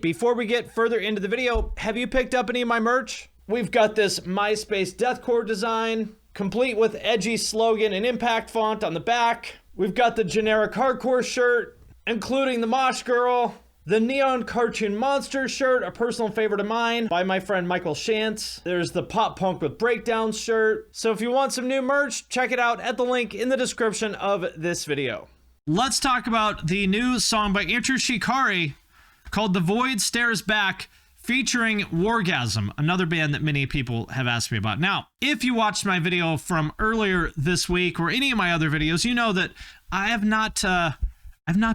Before we get further into the video, have you picked up any of my merch? We've got this MySpace deathcore design, complete with edgy slogan and impact font on the back. We've got the generic hardcore shirt, including the Mosh Girl, the Neon Cartoon Monster shirt, a personal favorite of mine by my friend Michael Shantz. There's the Pop Punk with Breakdowns shirt. So if you want some new merch, check it out at the link in the description of this video. Let's talk about the new song by Enter Shikari called The Void Stares Back, featuring Wargasm, another band that many people have asked me about. Now, if you watched my video from earlier this week or any of my other videos, you know that I've not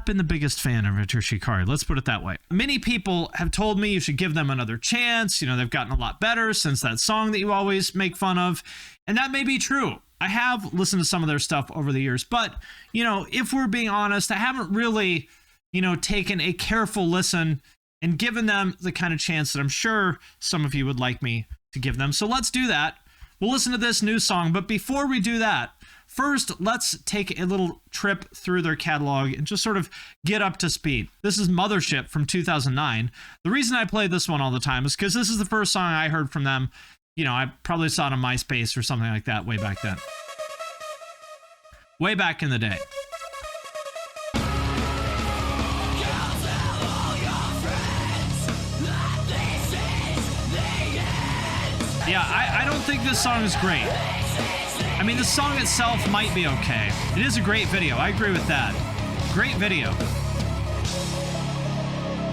been the biggest fan of Enter Shikari. Let's put it that way. Many people have told me you should give them another chance. You know, they've gotten a lot better since that song that you always make fun of. And that may be true. I have listened to some of their stuff over the years, but, you know, if we're being honest, I haven't really, you know, taken a careful listen and given them the kind of chance that I'm sure some of you would like me to give them. So let's do that. We'll listen to this new song, but before we do that, first, let's take a little trip through their catalog and just sort of get up to speed. This is Mothership from 2009. The reason I play this one all the time is because this is the first song I heard from them. You know, I probably saw it on MySpace or something like that way back then. Way back in the day. Yeah, I don't think this song is great. I mean, the song itself might be okay. It is a great video. I agree with that. Great video.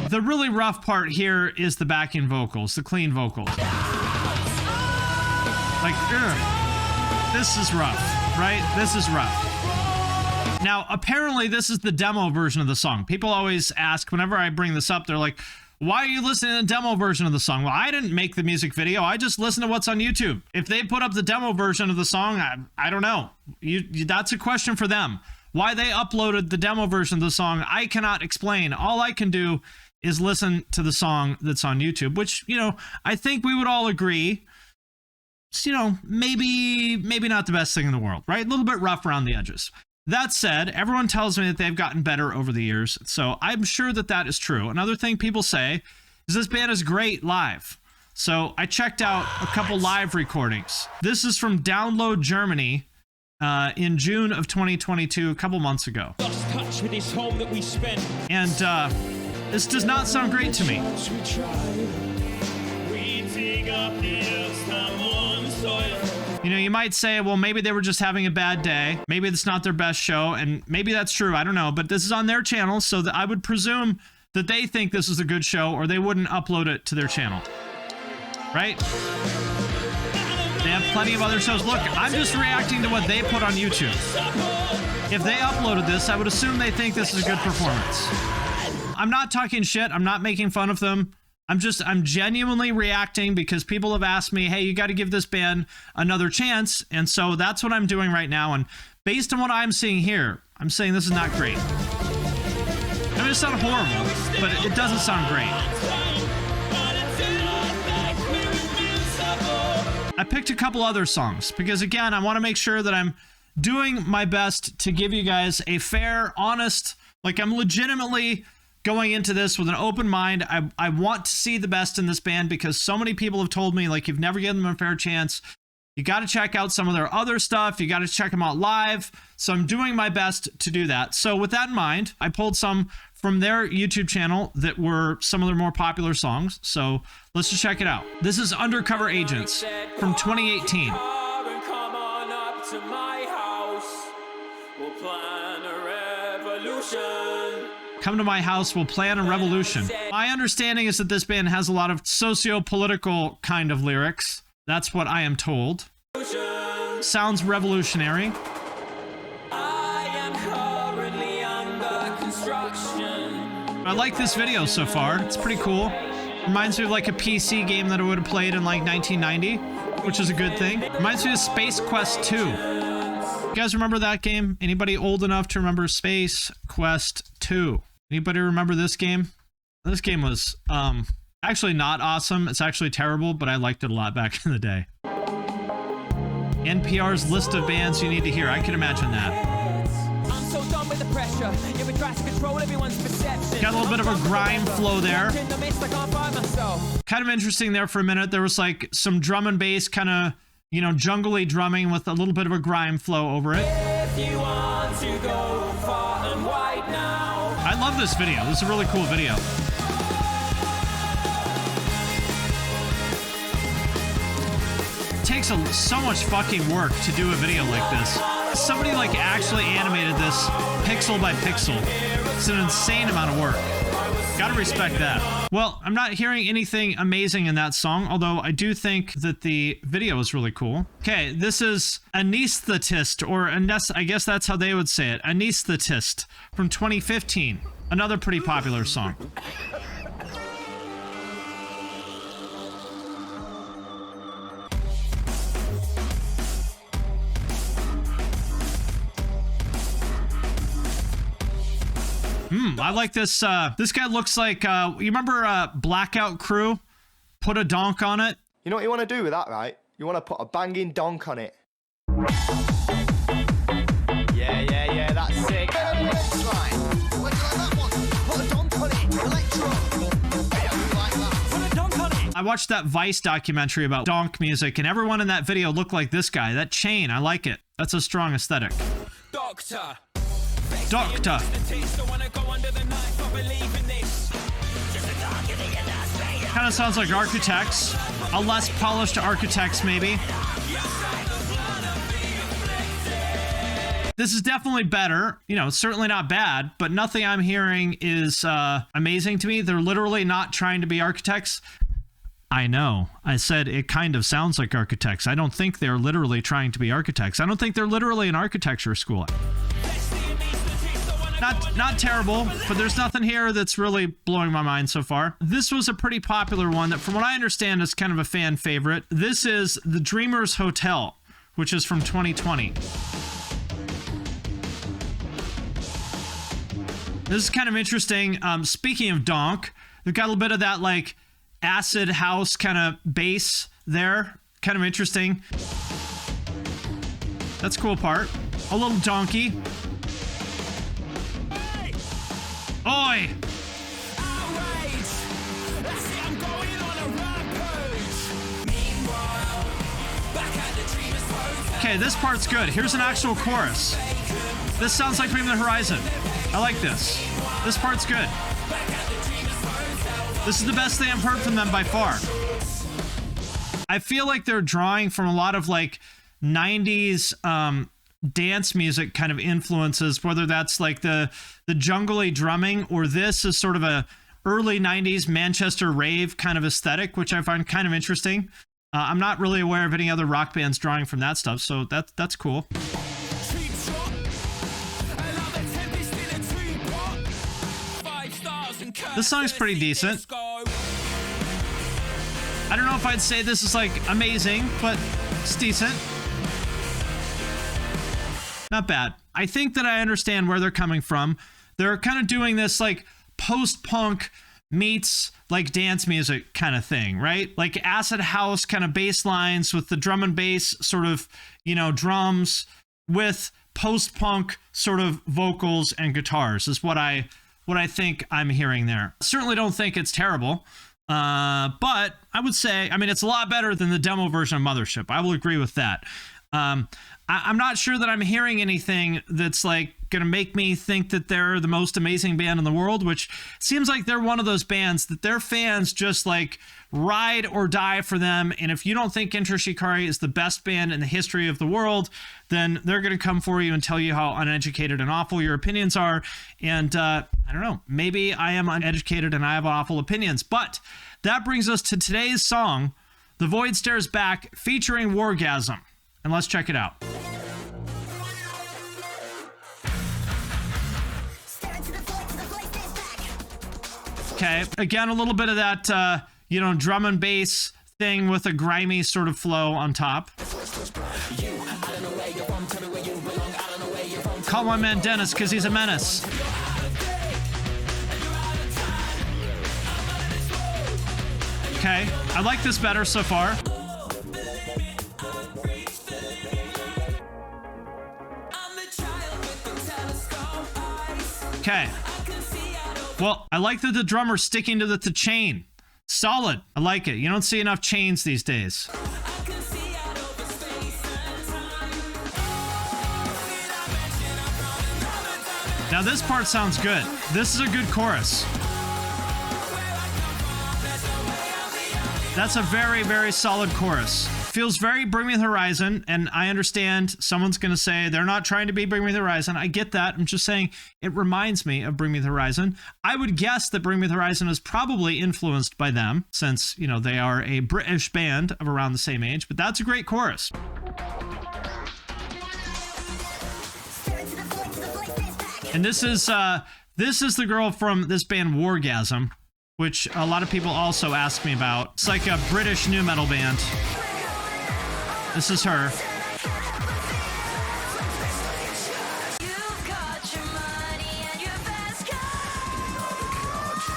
The really rough part here is the backing vocals, the clean vocals. Like, this is rough, right? This is rough. Now, apparently, this is the demo version of the song. People always ask, whenever I bring this up, they're like, why are you listening to the demo version of the song? Well, I didn't make the music video. I just listen to what's on YouTube. If they put up the demo version of the song, I don't know. That's a question for them. Why they uploaded the demo version of the song, I cannot explain. All I can do is listen to the song that's on YouTube, which, you know, I think we would all agree, it's, you know, maybe not the best thing in the world, right? A little bit rough around the edges. That said, everyone tells me that they've gotten better over the years, so I'm sure that that is true. Another thing people say is this band is great live. So I checked out a couple live recordings. This is from Download Germany in June of 2022, a couple months ago. And this does not sound great to me. You know, you might say, well, maybe they were just having a bad day. Maybe it's not their best show, and maybe that's true. I don't know, but this is on their channel, so that I would presume that they think this is a good show, or they wouldn't upload it to their channel, right? They have plenty of other shows. Look, I'm just reacting to what they put on YouTube. If they uploaded this, I would assume they think this is a good performance. I'm not talking shit. I'm not making fun of them. I'm genuinely reacting because people have asked me, hey, you got to give this band another chance. And so that's what I'm doing right now. And based on what I'm seeing here, I'm saying this is not great. I mean, it's not horrible, but it doesn't sound great. I picked a couple other songs because, again, I want to make sure that I'm doing my best to give you guys a fair, honest, like I'm legitimately going into this with an open mind. I want to see the best in this band because so many people have told me, like, you've never given them a fair chance. You got to check out some of their other stuff. You got to check them out live. So I'm doing my best to do that. So with that in mind, I pulled some from their YouTube channel that were some of their more popular songs. So let's just check it out. This is Undercover Agents from 2018. Come to my house, we'll plan a revolution. My understanding is that this band has a lot of socio-political kind of lyrics. That's what I am told. Sounds revolutionary. I like this video so far. It's pretty cool. Reminds me of like a PC game that I would have played in like 1990, which is a good thing. Reminds me of Space Quest 2. You guys remember that game? Anybody old enough to remember Space Quest 2? Anybody remember this game? This game was actually not awesome. It's actually terrible, but I liked it a lot back in the day. NPR's list of bands you need to hear. I can imagine that. on with the pressure. Yeah, we try to control everyone's perception. Got a little bit of a grime flow there. Kind of interesting there for a minute. There was like some drum and bass, kind of, you know, jungly drumming with a little bit of a grime flow over it. If you want to go far and wide now. I love this video. This is a really cool video. It takes so much fucking work to do a video like this. Somebody like actually animated this pixel by pixel. It's an insane amount of work. Gotta respect that. Well, I'm not hearing anything amazing in that song, although I do think that the video is really cool. Okay, this is Anesthetist, or I guess that's how they would say it. Anesthetist from 2015. Another pretty popular song. I like this. This guy looks like, you remember Blackout Crew? Put a donk on it. You know what you want to do with that, right? You want to put a banging donk on it. Yeah, that's sick. I watched that Vice documentary about donk music, and everyone in that video looked like this guy. That chain, I like it. That's a strong aesthetic. Doctor. Kind of sounds like Architects. A less polished Architects, maybe. This is definitely better. You know, it's certainly not bad, but nothing I'm hearing is amazing to me. They're literally not trying to be Architects. I know. I said it kind of sounds like Architects. I don't think they're literally trying to be Architects. I don't think they're literally an architecture school. Not terrible, but there's nothing here that's really blowing my mind so far. This was a pretty popular one that, from what I understand, is kind of a fan favorite. This is The Dreamer's Hotel, which is from 2020. This is kind of interesting. Speaking of donk, they've got a little bit of that like acid house kind of bass there. Kind of interesting. That's a cool part. A little donkey. Oi! Okay, this part's good. Here's an actual chorus. This sounds like Bring the Horizon. I like this. This part's good. This is the best thing I've heard from them by far. I feel like they're drawing from a lot of like 90s dance music kind of influences, whether that's like the jungly drumming, or this is sort of a early 90s Manchester rave kind of aesthetic, which I find kind of interesting. I'm not really aware of any other rock bands drawing from that stuff, so that's cool. This song's pretty decent. I don't know if I'd say this is like amazing, but it's decent. Not bad. I think that I understand where they're coming from. They're kind of doing this like post-punk meets like dance music kind of thing, right? Like acid house kind of bass lines with the drum and bass sort of, you know, drums with post-punk sort of vocals and guitars is what I think I'm hearing there. Certainly don't think it's terrible. But I would say, I mean, it's a lot better than the demo version of Mothership. I will agree with that. I'm not sure that I'm hearing anything that's like gonna make me think that they're the most amazing band in the world, which seems like they're one of those bands that their fans just like ride or die for them. And if you don't think Enter Shikari is the best band in the history of the world, then they're gonna come for you and tell you how uneducated and awful your opinions are. And I don't know, maybe I am uneducated and I have awful opinions. But that brings us to today's song, The Void Stares Back, featuring Wargasm. And let's check it out. Okay, again, a little bit of that, you know, drum and bass thing with a grimy sort of flow on top. Call my man Dennis, because he's a menace. Okay, I like this better so far. Okay. Well, I like that the drummer's sticking to the chain. Solid. I like it. You don't see enough chains these days. Now this part sounds good. This is a good chorus. That's a very, very solid chorus. Feels very Bring Me the Horizon, and I understand someone's going to say they're not trying to be Bring Me the Horizon. I get that. I'm just saying it reminds me of Bring Me the Horizon. I would guess that Bring Me the Horizon is probably influenced by them since, you know, they are a British band of around the same age, but that's a great chorus. And this is the girl from this band Wargasm, which a lot of people also ask me about. It's like a British nu metal band. This is her.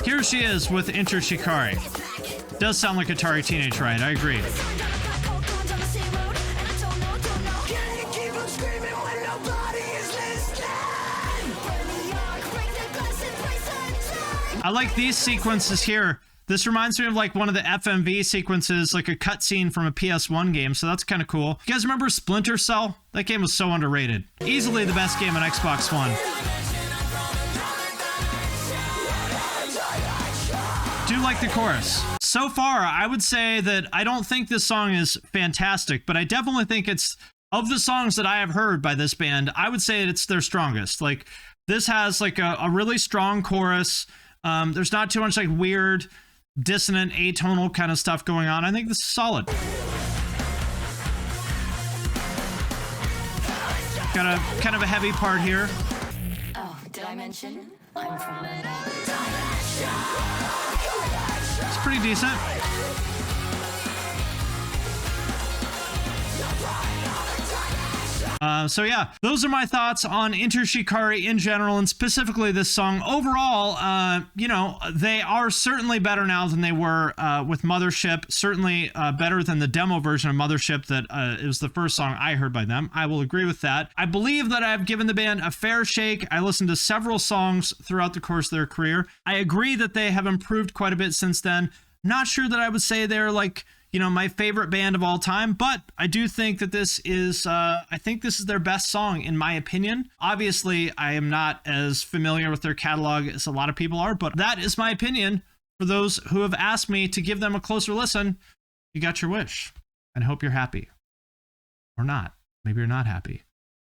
Here she is with Enter Shikari. Does sound like Atari Teenage Riot, I agree. I like these sequences here. This reminds me of like one of the FMV sequences, like a cutscene from a PS1 game, so that's kind of cool. You guys remember Splinter Cell? That game was so underrated. Easily the best game on Xbox One. Do like the chorus. So far, I would say that I don't think this song is fantastic, but I definitely think it's, of the songs that I have heard by this band, I would say it's their strongest. Like, this has like a really strong chorus. There's not too much like weird, dissonant, atonal kind of stuff going on. I think this is solid. Got a kind of a heavy part here. Oh, did I mention? I'm from It's pretty decent. So yeah, those are my thoughts on Enter Shikari in general, and specifically this song. Overall, you know, they are certainly better now than they were with Mothership. Certainly better than the demo version of Mothership that is the first song I heard by them. I will agree with that. I believe that I've given the band a fair shake. I listened to several songs throughout the course of their career. I agree that they have improved quite a bit since then. Not sure that I would say they're like, you know, my favorite band of all time, but I do think that this is, I think this is their best song, in my opinion. Obviously, I am not as familiar with their catalog as a lot of people are, but that is my opinion. For those who have asked me to give them a closer listen, you got your wish. And I hope you're happy. Or not. Maybe you're not happy.